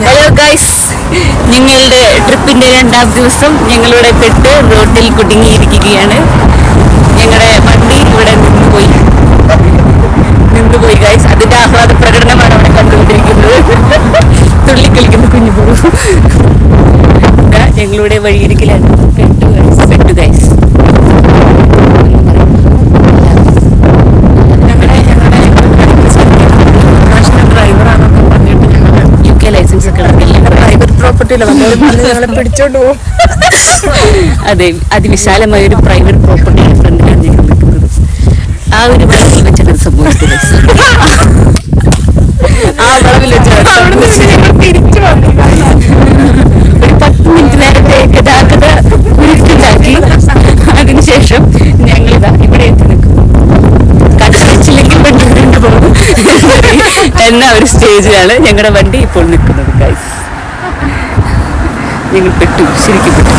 Hello guys, ഞങ്ങളുടെ ട്രിപ്പിന്റെ 2ാം ദിവസം ഞങ്ങളിവിടെ പെട്ട് റോട്ടിൽ കുടുങ്ങിയിരിക്കുകയാണ്. ഞങ്ങളുടെ വണ്ടി ഇവിടെ നിന്നുപോയി ഗൈസ്. അതിന്റെ ആഹ്ലാദ പ്രകടനമാണ് അവിടെ കണ്ടുകൊണ്ടിരിക്കുന്നത്. തുള്ളിക്കളിക്കുന്ന കുഞ്ഞു പോകും. ഞങ്ങളുടെ വഴിയിരിക്കലാണ് പെട്ടു ഗൈസ്. അതെ, അതിവിശാലമായ ഒരു പ്രൈവറ്റ് പ്രോപ്പർട്ടിയുടെ ഫ്രണ്ടിലാണ് ഞങ്ങൾ നിൽക്കുന്നത്. ആ ഒരു വളവിൽ വെച്ചാണ് സംഭവിച്ചത്. ആ വളവിൽ വെച്ചാണ് ഒരു 10 മിനിറ്റ് നേരത്തെ ഗതാഗത കുരുക്കിലാക്കി. അതിനുശേഷം ഞങ്ങളിതാ ഇവിടെ എത്തി നിൽക്കുന്നു. കടച്ചില്ലെങ്കിൽ വണ്ടി വീണ്ടും പോകും എന്ന ഒരു സ്റ്റേജിലാണ് ഞങ്ങളുടെ വണ്ടി ഇപ്പോൾ നിൽക്കുന്നത് ഗൈസ്. ഞങ്ങൾ പെട്ടു, ശരിക്കും പെട്ടു.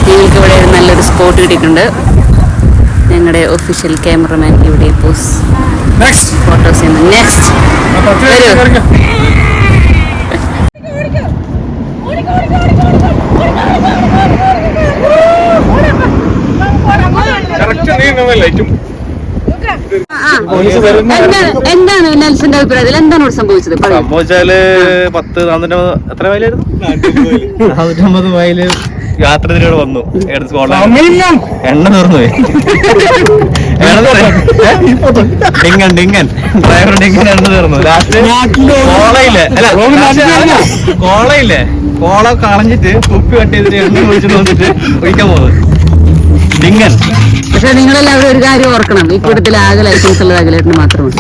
ഞങ്ങൾക്ക് ഇവിടെ നല്ലൊരു സ്പോട്ട് കിട്ടിയിട്ടുണ്ട്. ഞങ്ങളുടെ ഒഫീഷ്യൽ ക്യാമറമാൻ ഇവിടെ പോസ് ഫോട്ടോസ് ചെയ്യുന്നു. നെക്സ്റ്റ് എന്താണ് നെൽസന്റെ അഭിപ്രായത്തിൽ എന്താണ് ഇവിടെ സംഭവിച്ചത്? സംഭവിച്ചാല് 10 മൈലായിരുന്നു, 450 മൈല് യാത്ര ഇതിലൂടെ വന്നു. എണ്ണ തീർന്നു പോയി. ഡിങ്ങൻ ഡ്രൈവർ ഡിങ്ങൻ എണ്ണ തീർന്നു. ലാസ്റ്റ് കോളയില്ലേ കോള കളഞ്ഞിട്ട് കുപ്പി കട്ട് ചെയ്തിട്ട് എണ്ണ കുഴിച്ചിട്ട് നോക്കിട്ട് ഒഴിക്കാൻ പോകുന്നത് ഡിങ്ങൻ. പക്ഷെ നിങ്ങളെല്ലാവരും ഒരു കാര്യം ഓർക്കണം, ഈ കൂട്ടത്തിൽ ആകെ ലൈസൻസ് ഉള്ളത് അഖിലേട്ടന് മാത്രമാണ്.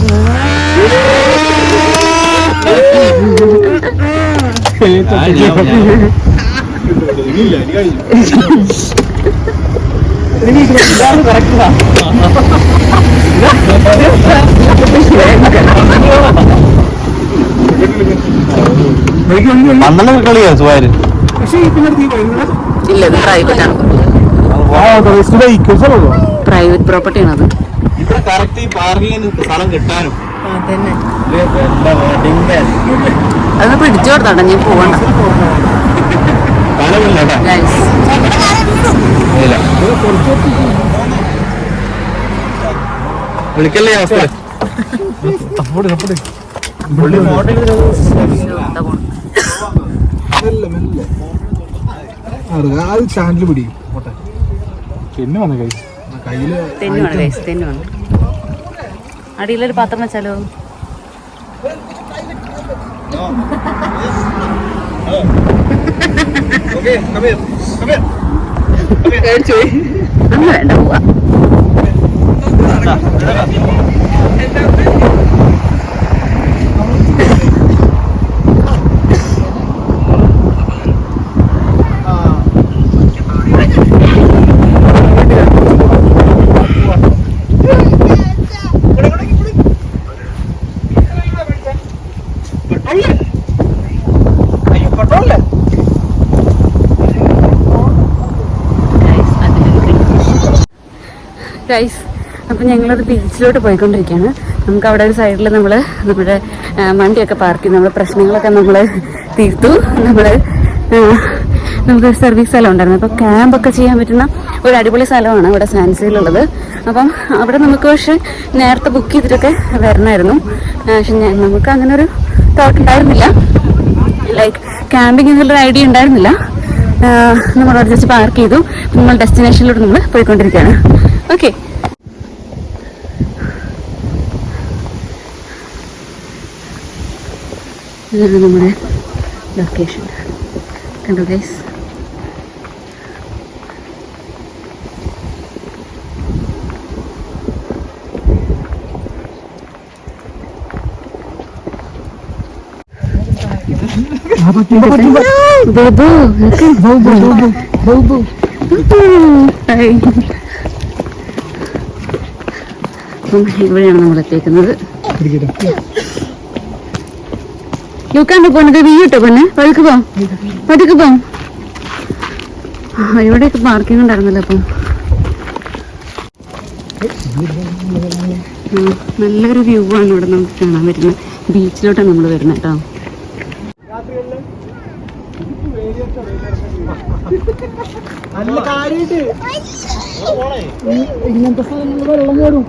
പന്ത്രണ്ട് കളിയാ സുഖാര്. ഇല്ല, ഇത് പ്രൈവറ്റ് ആണ്, പ്രൈവറ്റ് പ്രോപ്പർട്ടിയാണ് അത്. ഇവിടെ കറക്റ്റ് ഈ പാർക്കിങ്ങിന് സ്ഥലം കിട്ടാനും അതൊന്ന് പിടിച്ചു കൊടുത്താട്ടെ, ഞാൻ പോകണ്ട. വിളിക്കല്ലേ ചാനൽ പിടി തെന്നുമാണ് അടിയിലൊരു പാത്രം വെച്ചാലോ? അന്ന് വേണ്ട, പോവാ. ഗൈസ്, അപ്പം ഞങ്ങളത് ബീച്ചിലോട്ട് പോയിക്കൊണ്ടിരിക്കുകയാണ്. നമുക്ക് അവിടെ ഒരു സൈഡിൽ നമ്മുടെ വണ്ടിയൊക്കെ പാർക്ക് ചെയ്ത് നമ്മുടെ പ്രശ്നങ്ങളൊക്കെ നമ്മൾ തീർത്തു. നമുക്കൊരു സർവീസ് സ്ഥലം ഉണ്ടായിരുന്നു. അപ്പോൾ ക്യാമ്പൊക്കെ ചെയ്യാൻ പറ്റുന്ന ഒരു അടിപൊളി സ്ഥലമാണ് ഇവിടെ സാൻസിയിലുള്ളത്. അപ്പം അവിടെ നമുക്ക് പക്ഷേ നേരത്തെ ബുക്ക് ചെയ്തിട്ടൊക്കെ വരണമായിരുന്നു. പക്ഷെ നമുക്ക് അങ്ങനെ ഒരു തോട്ട് ഉണ്ടായിരുന്നില്ല, ലൈക്ക് ക്യാമ്പിംഗ് എന്നുള്ളൊരു ഐഡിയ ഉണ്ടായിരുന്നില്ല. നമ്മളവിടെ ജസ്റ്റ് പാർക്ക് ചെയ്തു. നമ്മൾ ഡെസ്റ്റിനേഷനിലോട്ട് നമ്മൾ പോയിക്കൊണ്ടിരിക്കുകയാണ്. ഓക്കെ, ഇതാണ് നമ്മുടെ ലൊക്കേഷൻ. കണ്ടോ ഗൈസ്? ഇവിടെയാണ് നമ്മൾ എത്തിക്കുന്നത്. ലൂക്കാണ്ട് പോന്നത് വീട്ടോ പൊന്നെ പതുക്കെ പോം. ഇവിടെയൊക്കെ പാർക്കിംഗ് ഉണ്ടായിരുന്നല്ലോ അപ്പം. നല്ലൊരു വ്യൂ ആണ് ഇവിടെ നമുക്ക് കാണാൻ പറ്റുന്നത്. ബീച്ചിലോട്ടാണ് നമ്മൾ വരുന്നത് കേട്ടോ. ഇങ്ങനത്തെ സ്ഥലങ്ങളിൽ വെള്ളം കയറും.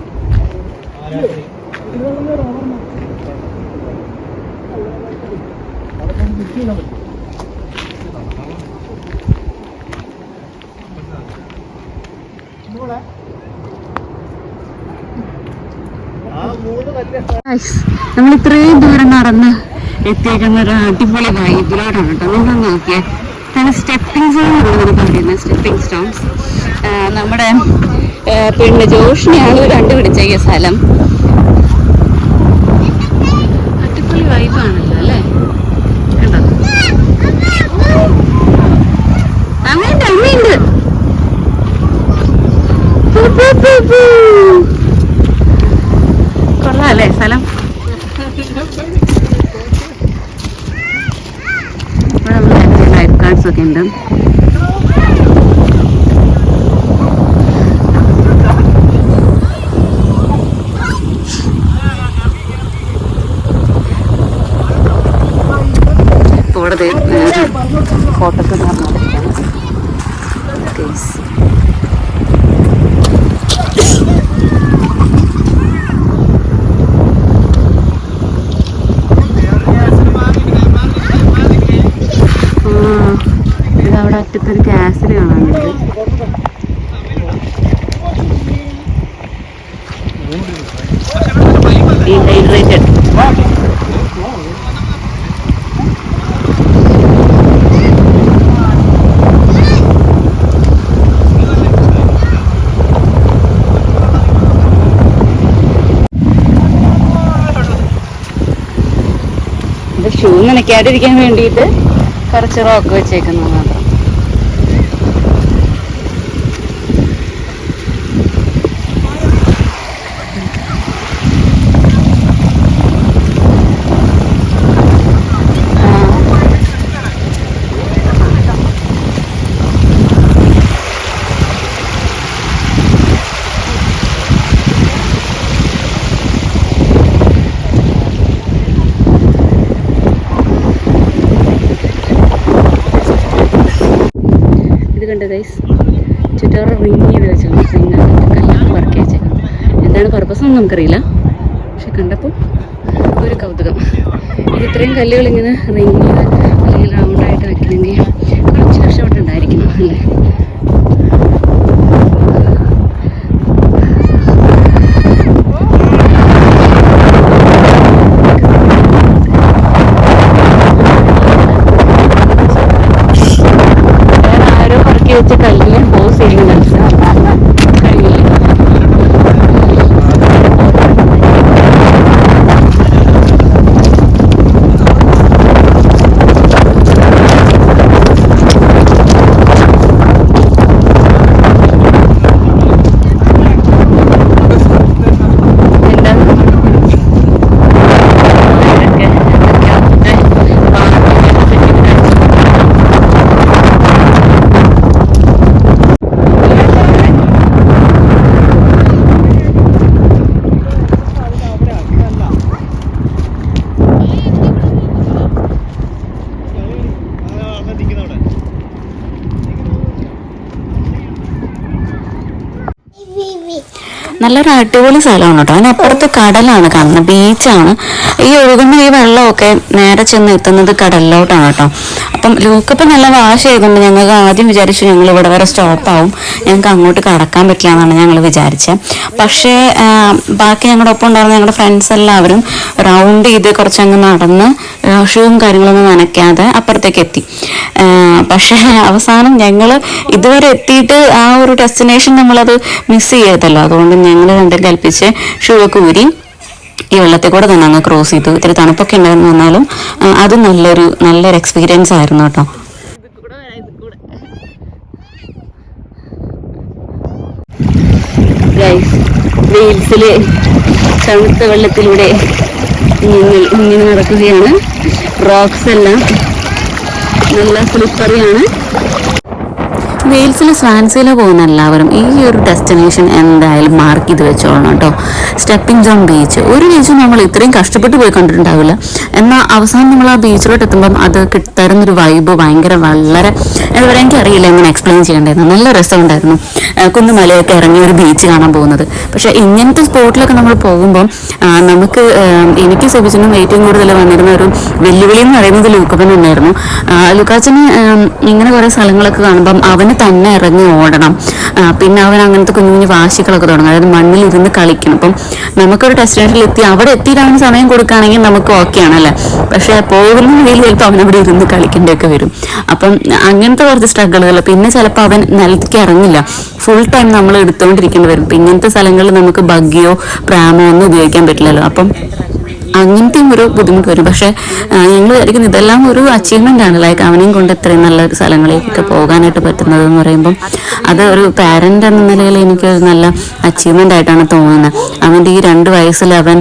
നമ്മൾ ഇത്രയും ദൂരം നടന്ന് എത്തിയേക്കുന്ന ഒരു അടിപൊളി വൈബിലോട്ടാണ് കേട്ടോ. നിങ്ങൾ നോക്കിയേ, സ്റ്റെപ്പിംഗ് സ്റ്റോൺ ആണ് നമുക്ക് പറയുന്നത്. സ്റ്റെപ്പിംഗ് സ്റ്റോൺസ് നമ്മുടെ പിന്നെ ജോഷിനെയാണ് കണ്ടുപിടിച്ച ഈ സ്ഥലം. അടിപൊളി വൈബാണല്ലോ അല്ലേ? കേട്ടോ, അമ്മയുണ്ട്. കൊള്ളാല്ലേ സ്ഥലം? ഇവിടെ നമ്മൾ ലൈഫ് ഗാർഡ്സ് ഒക്കെ ഉണ്ട്. ഇവിടെ ഫോട്ടോസ് നടന്നുകൊണ്ടിരിക്കുകയാണ്. ഇതവിടെ അറ്റത്തൊരു കാസിൽ കാണാനുണ്ട്. ഡീഹൈഡ്രേറ്റഡ്. ഇത് ഷൂ നനയ്ക്കാതിരിക്കാൻ വേണ്ടിയിട്ട് കുറച്ച് റോക്ക് വെച്ചേക്കുന്നത് മാത്രം. കണ്ടോ ഗൈസ്, ചുറ്റോറ റിങ് ചെയ്ത് വെച്ചേക്കണം. റിങ്ങിനകത്ത് കല്ലൊക്കെ വർക്ക് വെച്ചേക്കണം. എന്താണ് പർപ്പസ് ഒന്നും നമുക്കറിയില്ല, പക്ഷെ കണ്ടപ്പോൾ ഒരു കൗതുകം. ഇത് ഇത്രയും കല്ലുകൾ ഇങ്ങനെ റിങ് ചെയ്ത് അല്ലെങ്കിൽ റൗണ്ടായിട്ട് വെക്കണമെങ്കിൽ കുറച്ച് കഷ്ടപ്പെട്ടുണ്ടായിരിക്കണം അല്ലേ? വെച്ച കല്ലിൽ പോസ് ചെയ്യുന്ന കഴിയില്ല. നല്ലൊരു അടിപൊളി സ്ഥലമാണ് കേട്ടോ. അതിനപ്പുറത്ത് കടലാണ് കാണുന്നത്, ബീച്ചാണ്. ഈ ഒഴുകുന്ന ഈ വെള്ളമൊക്കെ നേരെ ചെന്ന് എത്തുന്നത് കടലിലോട്ടാണ് കേട്ടോ. അപ്പം ലൂക്കപ്പം നല്ല വാശായതുകൊണ്ട് ഞങ്ങൾക്ക് ആദ്യം വിചാരിച്ചു ഞങ്ങൾ ഇവിടെ വരെ സ്റ്റോപ്പാവും, ഞങ്ങൾക്ക് അങ്ങോട്ട് കടക്കാൻ പറ്റില്ല എന്നാണ് ഞങ്ങൾ വിചാരിച്ചത്. പക്ഷേ ബാക്കി ഞങ്ങളുടെ ഒപ്പം ഉണ്ടായിരുന്ന ഞങ്ങളുടെ ഫ്രണ്ട്സ് എല്ലാവരും റൗണ്ട് ചെയ്ത് കുറച്ചങ്ങ് നടന്ന് ഷൂവും കാര്യങ്ങളൊന്നും നനയ്ക്കാതെ അപ്പുറത്തേക്ക് എത്തി. പക്ഷേ അവസാനം ഞങ്ങൾ ഇതുവരെ എത്തിയിട്ട് ആ ഒരു ഡെസ്റ്റിനേഷൻ നമ്മളത് മിസ് ചെയ്തല്ലോ. അതുകൊണ്ട് ഞങ്ങൾ രണ്ടും കൽപ്പിച്ച് ഷൂ ഒക്കെ ഊരി ഈ വെള്ളത്തിൽ കൂടെ തന്നെ അങ്ങ് ക്രോസ് ചെയ്തു. ഇത്തിരി തണുപ്പൊക്കെ ഉണ്ടായിരുന്നു, എന്നാലും അത് നല്ലൊരു എക്സ്പീരിയൻസ് ആയിരുന്നു കേട്ടോ. വെയിൽസില് തണുത്ത വെള്ളത്തിലൂടെ ഇങ്ങനെ നടക്കുകയാണ്. റോക്സ് എല്ലാം നല്ല സ്ലിപ്പറിയാണ്. വെയിൽസിൽ സ്വാൻസിയിലോ പോകുന്ന എല്ലാവരും ഈ ഒരു ഡെസ്റ്റിനേഷൻ എന്തായാലും മാർക്ക് ചെയ്ത് വെച്ചോളണം കേട്ടോ. സ്റ്റെപ്പിംഗ് സോൺ ബീച്ച്, ഒരു ബീച്ച് നമ്മൾ ഇത്രയും കഷ്ടപ്പെട്ട് പോയി കണ്ടിട്ടുണ്ടാവില്ല. എന്നാൽ അവസാനം നമ്മൾ ആ ബീച്ചിലോട്ട് എത്തുമ്പം അത് തരുന്നൊരു വൈബ് വളരെ എന്താ പറയുക, എനിക്കറിയില്ല എങ്ങനെ എക്സ്പ്ലെയിൻ ചെയ്യേണ്ടായിരുന്നു. നല്ല രസമുണ്ടായിരുന്നു കുന്നുമലയൊക്കെ ഇറങ്ങി ഒരു ബീച്ച് കാണാൻ പോകുന്നത്. പക്ഷേ ഇങ്ങനത്തെ സ്പോട്ടിലൊക്കെ നമ്മൾ പോകുമ്പം നമുക്ക് എനിക്ക് സെബിച്ചനും ഏറ്റവും കൂടുതൽ വന്നിരുന്ന ഒരു വെല്ലുവിളി എന്ന് പറയുന്നത് ലൂക്കപ്പൻ തന്നെയായിരുന്നു. ലുക്കാച്ചന് ഇങ്ങനെ കുറേ സ്ഥലങ്ങളൊക്കെ കാണുമ്പം അവന് തന്നെ ഇറങ്ങി ഓടണം. പിന്നെ അവൻ അങ്ങനത്തെ കുഞ്ഞു കുഞ്ഞു വാശികളൊക്കെ തുടങ്ങും, അതായത് മണ്ണിൽ ഇരുന്ന് കളിക്കണം. അപ്പം നമുക്കൊരു ഡെസ്റ്റിനേഷനിൽ എത്തി അവിടെ എത്തിയിട്ട് അവന് സമയം കൊടുക്കുകയാണെങ്കിൽ നമുക്ക് ഓക്കെ ആണല്ലേ. പക്ഷെ പോകുന്ന വഴിയിൽ ചിലപ്പോൾ അവൻ അവിടെ ഇരുന്ന് കളിക്കേണ്ടതൊക്കെ വരും. അപ്പം അങ്ങനത്തെ കുറച്ച് സ്ട്രഗിളുകൾ. പിന്നെ ചിലപ്പോൾ അവൻ നിലത്തേക്ക് ഇറങ്ങില്ല, ഫുൾ ടൈം നമ്മൾ എടുത്തുകൊണ്ടിരിക്കേണ്ടി വരും. ഇപ്പം ഇങ്ങനത്തെ സ്ഥലങ്ങളിൽ നമുക്ക് ബഗ്ഗിയോ പ്രാമോ ഒന്നും ഉപയോഗിക്കാൻ പറ്റില്ലല്ലോ. അപ്പം അങ്ങനത്തെയും ഒരു ബുദ്ധിമുട്ട് വരും. പക്ഷെ ഞങ്ങൾ വിചാരിക്കുന്നത് ഇതെല്ലാം ഒരു അച്ചീവ്മെന്റ് ആണ്. ലൈക്ക് അവനെയും കൊണ്ട് ഇത്രയും നല്ല സ്ഥലങ്ങളിലേക്കൊക്കെ പോകാനായിട്ട് പറ്റുന്നത് എന്ന് പറയുമ്പം അത് ഒരു പാരന്റ് എന്ന നിലയിൽ എനിക്ക് നല്ല അച്ചീവ്മെന്റ് ആയിട്ടാണ് തോന്നുന്നത്. അവൻ്റെ ഈ 2 വയസ്സിൽ അവൻ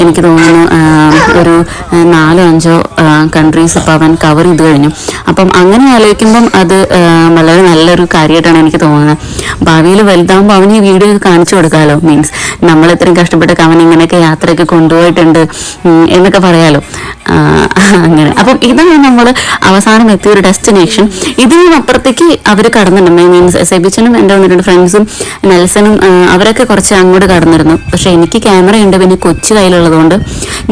എനിക്ക് തോന്നുന്നു ഒരു 4-5 കൺട്രീസ് ഇപ്പം അവൻ കവർ ചെയ്ത് കഴിഞ്ഞു. അപ്പം അങ്ങനെ ആലോചിക്കുമ്പം അത് വളരെ നല്ലൊരു കാര്യമായിട്ടാണ് എനിക്ക് തോന്നുന്നത്. ഭാവിയിൽ വലുതാകുമ്പോൾ അവന് ഈ വീഡിയോ ഒക്കെ കാണിച്ചു കൊടുക്കാമല്ലോ. മീൻസ് നമ്മൾ ഇത്രയും കഷ്ടപ്പെട്ടൊക്കെ അവൻ ഇങ്ങനെയൊക്കെ യാത്രയൊക്കെ കൊണ്ടുപോയിട്ടുണ്ട് എന്നൊക്കെ പറയാലോ. അങ്ങനെ അപ്പം ഇതാണ് നമ്മൾ അവസാനം എത്തിയ ഒരു ഡെസ്റ്റിനേഷൻ. ഇതിനും അപ്പുറത്തേക്ക് അവർ കടന്നിട്ടുണ്ട്. മീൻസ് സെബിച്ചനും എൻ്റെ 1-2 ഫ്രണ്ട്സും നെൽസനും അവരൊക്കെ കുറച്ച് അങ്ങോട്ട് കടന്നിരുന്നു. പക്ഷെ എനിക്ക് ക്യാമറയുണ്ട്, പിന്നെ കൊച്ചു കയ്യിലുള്ളതുകൊണ്ട്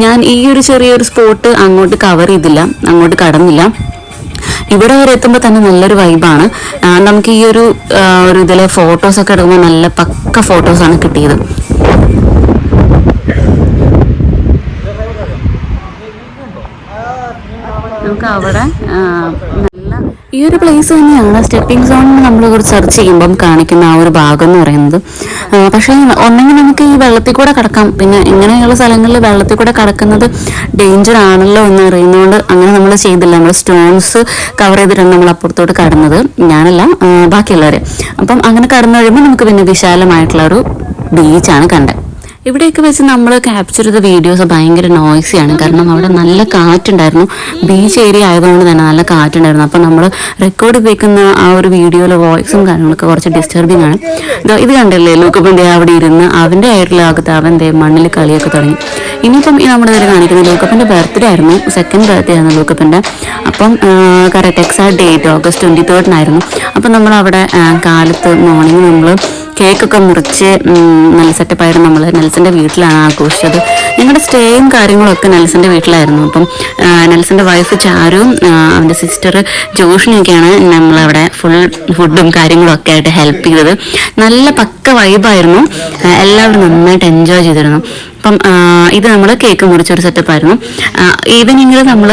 ഞാൻ ഈ ഒരു ചെറിയൊരു സ്പോട്ട് അങ്ങോട്ട് കവർ ചെയ്തില്ല, അങ്ങോട്ട് കടന്നില്ല. ഇവിടെ വരെ എത്തുമ്പോൾ തന്നെ നല്ലൊരു വൈബാണ്. നമുക്ക് ഈ ഒരു ഇതിലെ ഫോട്ടോസൊക്കെ എടുക്കുമ്പോൾ നല്ല പക്ക ഫോട്ടോസാണ് കിട്ടിയത്. നമുക്ക് അവിടെ നല്ല ഈ ഒരു പ്ലേസ് തന്നെയാണ് സ്റ്റെപ്പിംഗ് സോണിൽ നമ്മൾ കുറച്ച് സെർച്ച് ചെയ്യുമ്പം കാണിക്കുന്ന ആ ഒരു ഭാഗം എന്ന് പറയുന്നത്. പക്ഷേ ഒന്നെങ്കിൽ നമുക്ക് ഈ വെള്ളത്തിൽ കൂടെ കടക്കാം. പിന്നെ ഇങ്ങനെയുള്ള സ്ഥലങ്ങളിൽ വെള്ളത്തിൽ കൂടെ കടക്കുന്നത് ഡേഞ്ചർ ആണല്ലോ എന്ന് അറിയുന്നതുകൊണ്ട് അങ്ങനെ നമ്മൾ ചെയ്തില്ല. നമ്മൾ സ്റ്റോൺസ് കവർ ചെയ്തിട്ടാണ് നമ്മൾ അപ്പുറത്തോട്ട് കടന്നത്, ഞാനല്ല ബാക്കിയുള്ളവർ. അപ്പം അങ്ങനെ കടന്നു കഴിയുമ്പോൾ നമുക്ക് പിന്നെ വിശാലമായിട്ടുള്ള ഒരു ബീച്ചാണ് കണ്ടത്. ഇവിടെയൊക്കെ വെച്ച് നമ്മൾ ക്യാപ്ചർ ചെയ്ത വീഡിയോസ് ഭയങ്കര നോയ്സിയാണ്. കാരണം അവിടെ നല്ല കാറ്റുണ്ടായിരുന്നു. ബീച്ച് ഏരിയ ആയതുകൊണ്ട് തന്നെ നല്ല കാറ്റുണ്ടായിരുന്നു. അപ്പോൾ നമ്മൾ റെക്കോർഡ് വെക്കുന്ന ആ ഒരു വീഡിയോയിലെ വോയിസും കാര്യങ്ങളൊക്കെ കുറച്ച് ഡിസ്റ്റർബിംഗ് ആണ്. ഇത് കണ്ടല്ലേ ലൂക്കപ്പൻ്റെ അവിടെ ഇരുന്ന് അവൻ്റെ ആയിട്ടുള്ളകത്ത് അവൻ്റെ മണ്ണിൽ കളിയൊക്കെ തുടങ്ങി. ഇനിയിപ്പം നമ്മുടെ ഇതിൽ കാണിക്കുന്നത് ലൂക്കപ്പൻ്റെ ബർത്ത്ഡേ ആയിരുന്നു, 2nd ബർത്ത്ഡേ ആയിരുന്നു ലൂക്കപ്പൻ്റെ. അപ്പം correct exact date August 23rd അപ്പം നമ്മളവിടെ കാലത്ത് മോർണിംഗ് നമ്മൾ കേക്കൊക്കെ മുറിച്ച് നല്ല സെറ്റപ്പായിരുന്നു. നമ്മൾ നെൽസൻ്റെ വീട്ടിലാണ് ആഘോഷിച്ചത്. ഞങ്ങളുടെ സ്റ്റേയും കാര്യങ്ങളൊക്കെ നെൽസൻ്റെ വീട്ടിലായിരുന്നു. അപ്പം നെൽസൻ്റെ വൈഫ് ചാരുവും അവൻ്റെ സിസ്റ്റർ ജോഷിനൊക്കെയാണ് നമ്മളവിടെ ഫുൾ ഫുഡും കാര്യങ്ങളും ഒക്കെ ആയിട്ട് ഹെൽപ്പ് ചെയ്തത്. നല്ല പക്ക വൈബായിരുന്നു, എല്ലാവരും നന്നായിട്ട് എൻജോയ് ചെയ്തിരുന്നു. അപ്പം ഇത് നമ്മൾ കേക്ക് മുറിച്ചൊരു സെറ്റപ്പായിരുന്നു. ഈവനിങ്ങിൽ നമ്മൾ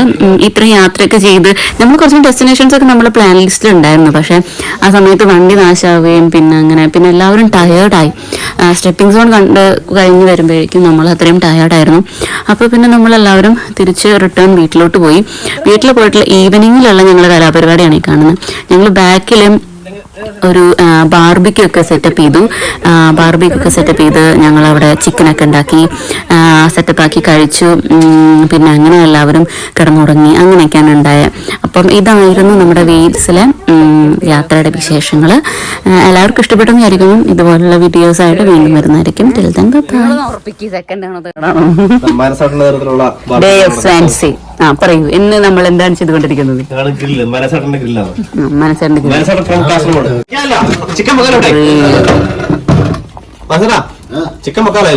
ഇത്രയും യാത്രയൊക്കെ ചെയ്ത് നമ്മൾ കുറച്ച് ഡെസ്റ്റിനേഷൻസ് ഒക്കെ നമ്മുടെ പ്ലാൻ ലിസ്റ്റിൽ ഉണ്ടായിരുന്നു. പക്ഷേ ആ സമയത്ത് വണ്ടി നാശാവുകയും പിന്നെ എല്ലാവരും ടയേർഡായി. സ്റ്റെപ്പിംഗ് സോൺ കഴിഞ്ഞ് വരുമ്പോഴേക്കും നമ്മൾ അത്രയും ടയേർഡായിരുന്നു. അപ്പോൾ പിന്നെ നമ്മളെല്ലാവരും തിരിച്ച് റിട്ടേൺ വീട്ടിലോട്ട് പോയി. വീട്ടിൽ പോയിട്ടുള്ള ഈവനിങ്ങിലുള്ള ഞങ്ങൾ കലാപരിപാടിയാണ് ഈ കാണുന്നത്. ഞങ്ങൾ ബാക്കിലും ഒരു ബാർബിക്യൂ ഒക്കെ സെറ്റപ്പ് ചെയ്ത് ഞങ്ങളവിടെ ചിക്കനൊക്കെ ഉണ്ടാക്കി സെറ്റപ്പാക്കി കഴിച്ചു. പിന്നെ അങ്ങനെ എല്ലാവരും കിടന്നുറങ്ങി. അങ്ങനെയൊക്കെയാണ് ഉണ്ടായത്. അപ്പം ഇതായിരുന്നു നമ്മുടെ വെയിൽസിലെ യാത്രയുടെ വിശേഷങ്ങൾ. എല്ലാവർക്കും ഇഷ്ടപ്പെട്ടെന്ന് വിചാരിക്കുന്നു. ഇതുപോലുള്ള വീഡിയോസ് ആയിട്ട് വീണ്ടും വരുന്നതായിരിക്കും. Till then bye. പറയൂ, ഇന്ന് നമ്മൾ എന്താണ് ചെയ്തുകൊണ്ടിരിക്കുന്നത്? ചിക്കൻ മക്കാലേ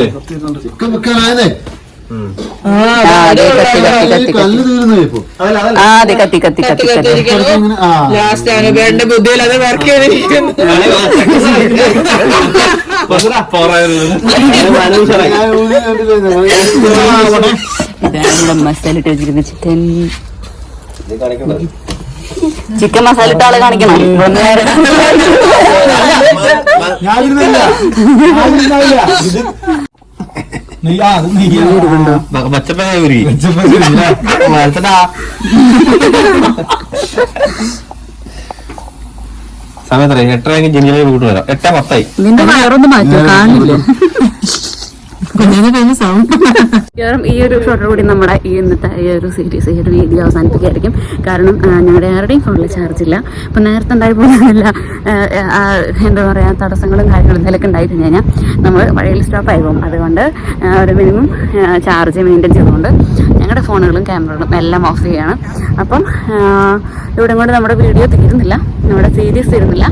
മസാല ഇട്ട് വെച്ചിരിക്കുന്ന ചിക്കൻ മസാല ഇട്ട ആളെ കാണിക്കണം. സമയത്തേ 8:00 ജിഞ്ചിലേക്ക് വീട്ട് വരാം. 8:10 നിന്റെ വയറൊന്ന് മാറ്റോ കാണില്ല. ഈ ഒരു ഷോട്ടോടുകൂടി നമ്മുടെ ഈ ഇന്നത്തെ ഈ ഒരു സീരീസ് ഈ ഒരു വീഡിയോ അവസാനിപ്പിക്കുകയായിരിക്കും. കാരണം ഞങ്ങളുടെ ആരുടെയും ഫോണിൽ ചാർജ് ഇല്ല. അപ്പം നേരത്തെ ഉണ്ടായി പോകുന്നില്ല, എന്താ പറയുക, തടസ്സങ്ങളും കാര്യങ്ങളും എന്തെങ്കിലുമൊക്കെ ഉണ്ടായിരുന്നു കഴിഞ്ഞാൽ നമ്മൾ വഴിയിൽ സ്റ്റോപ്പായി പോകും. അതുകൊണ്ട് ഒരു മിനിമം ചാർജ് മെയിൻറ്റെയിൻ ചെയ്തുകൊണ്ട് ഞങ്ങളുടെ ഫോണുകളും ക്യാമറകളും എല്ലാം ഓഫ് ചെയ്യുകയാണ്. അപ്പം ഇവിടെ കൊണ്ട് നമ്മുടെ വീഡിയോ തീരുന്നില്ല, നമ്മുടെ സീരീസ് തീരുന്നില്ല.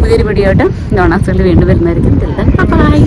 പുതിയൊരു വീഡിയോ ആയിട്ട് ഡോണാസ് വേൾഡ് വീണ്ടും വരുന്നതായിരിക്കും. ബൈ.